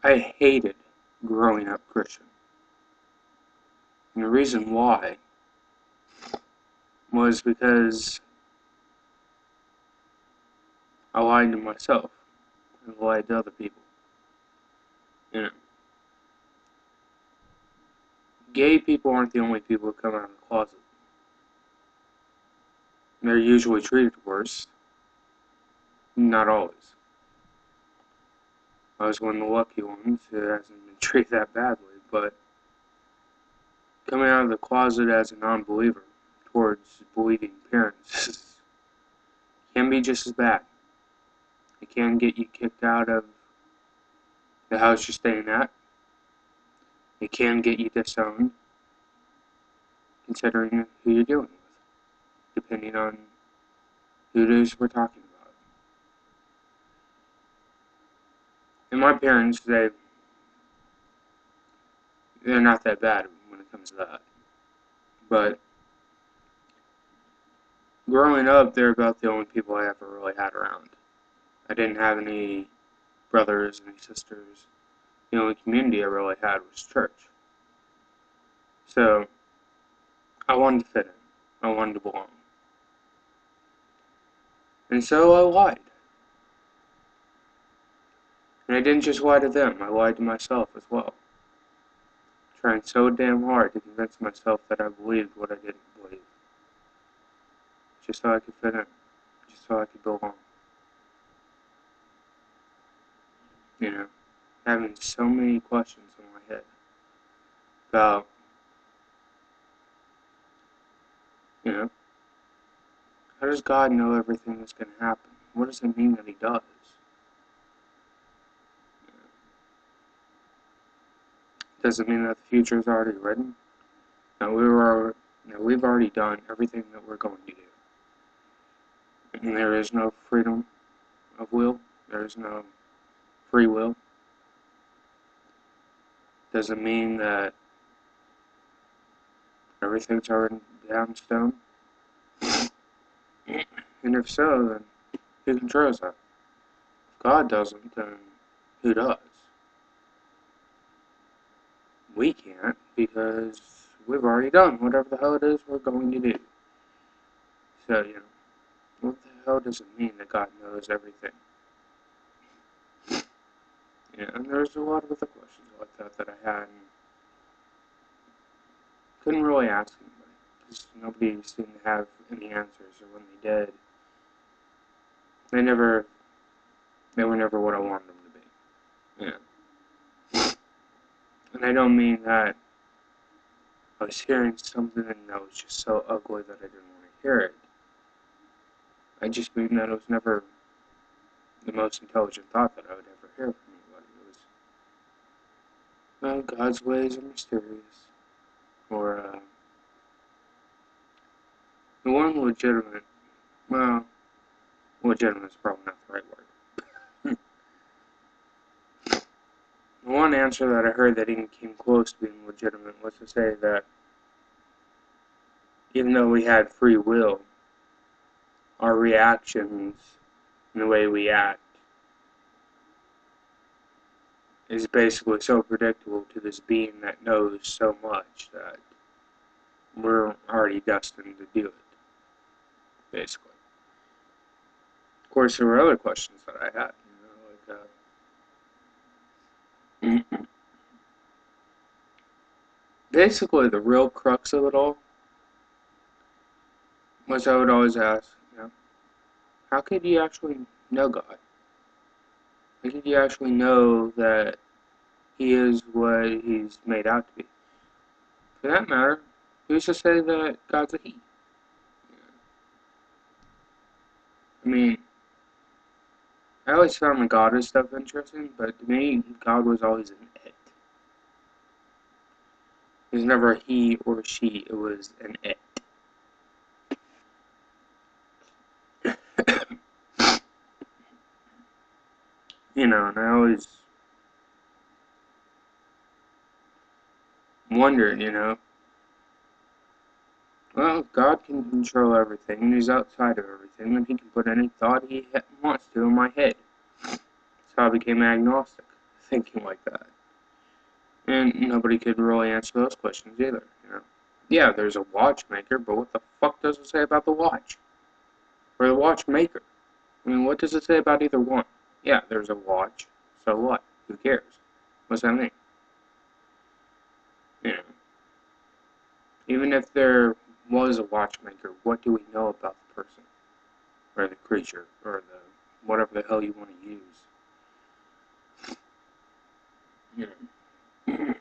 I hated growing up Christian. And the reason why was because I lied to myself and lied to other people. You know, gay people aren't the only people who come out of the closet. They're usually treated worse. Not always. I was one of the lucky ones who hasn't been treated that badly, but coming out of the closet as a non-believer towards believing parents can be just as bad. It can get you kicked out of the house you're staying at. It can get you disowned, considering who you're dealing with, depending on who it is we're talking about. And my parents, they're not that bad when it comes to that. But growing up, they're about the only people I ever really had around. I didn't have any brothers, any sisters. The only community I really had was church. So, I wanted to fit in. I wanted to belong. And so I lied. And I didn't just lie to them, I lied to myself as well. Trying so damn hard to convince myself that I believed what I didn't believe. Just so I could fit in. Just so I could belong. You know, having so many questions in my head about, you know, how does God know everything that's going to happen? What does it mean that He does? Does it mean that the future is already written? No, we've already done everything that we're going to do. And there is no freedom of will. There is no free will. Does it mean that everything's already down in stone? And if so, then who controls that? If God doesn't, then who does? We can't, because we've already done whatever the hell it is we're going to do. So, you know, what the hell does it mean that God knows everything? Yeah, and there's a lot of other questions like that I had, and couldn't really ask anybody, because nobody seemed to have any answers, or when they did, they were never what I wanted them to be. Yeah. And I don't mean that I was hearing something that was just so ugly that I didn't want to hear it. I just mean that it was never the most intelligent thought that I would ever hear from anybody. It was, God's ways are mysterious. Or, the one legitimate, legitimate is probably not the right word. The one answer that I heard that even came close to being legitimate was to say that even though we had free will, our reactions and the way we act is basically so predictable to this being that knows so much that we're already destined to do it, basically. Of course, there were other questions that I had, basically the real crux of it all was I would always ask, how could you actually know God? How could you actually know that He is what He's made out to be? For that matter, who's to say that God's a He? I mean, I always found the goddess stuff interesting, but to me, God was always an it. It was never a he or a she, it was an it. And I always wondered, well, God can control everything, and He's outside of everything, and He can put any thought He wants to in my head. So I became agnostic. thinking like that. And nobody could really answer those questions either, you know. Yeah, there's a watchmaker, but what the fuck does it say about the watch? Or the watchmaker? I mean, what does it say about either one? Yeah, there's a watch, so what? Who cares? What's that mean? You know, even if there was a watchmaker, what do we know about the person? Or the creature, or the whatever the hell you want to use? You know.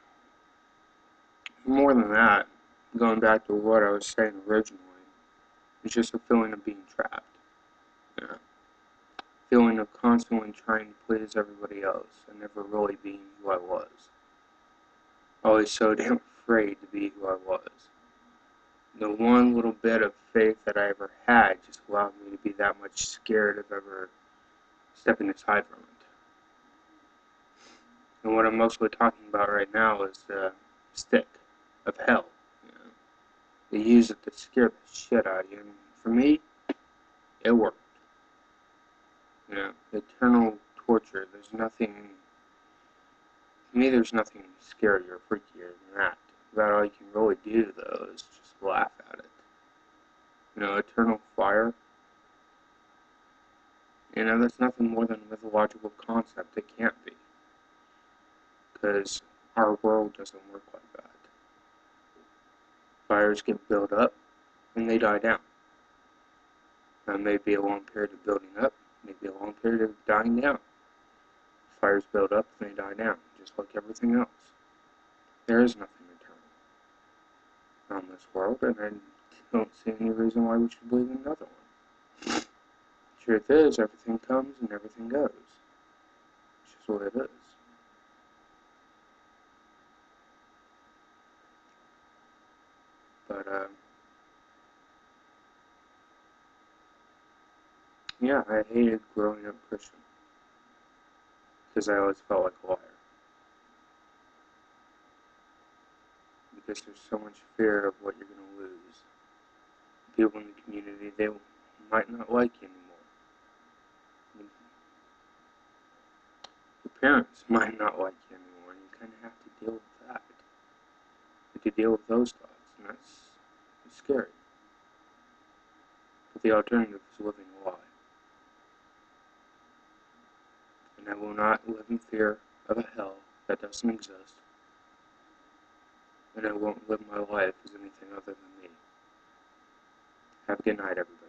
More than that, going back to what I was saying originally, it's just a feeling of being trapped. You know? Feeling of constantly trying to please everybody else and never really being who I was. Always so damn afraid to be who I was. The one little bit of faith that I ever had just allowed me to be that much scared of ever stepping aside from it. And what I'm mostly talking about right now is the stick of hell. You know? They use it to scare the shit out of you. And for me, it worked. You know, eternal torture. There's nothing. To me, there's nothing scarier or freakier than that. About all you can really do, though, is just laugh at it. You know, eternal fire. You know, that's nothing more than a mythological concept. It can't be. Because our world doesn't work like that. Fires get built up, and they die down. Now, maybe a long period of building up, maybe a long period of dying down. Fires build up, and they die down, just like everything else. There is nothing eternal on this world, and I don't see any reason why we should believe in another one. Truth is, everything comes and everything goes. It's just what it is. But, yeah, I hated growing up Christian. Because I always felt like a liar. Because there's so much fear of what you're going to lose. People in the community, they might not like you anymore. I mean, your parents might not like you anymore, and you kind of have to deal with that. You have to deal with those thoughts, and that's scary. But the alternative is living a lie. And I will not live in fear of a hell that doesn't exist. And I won't live my life as anything other than me. Have a good night, everybody.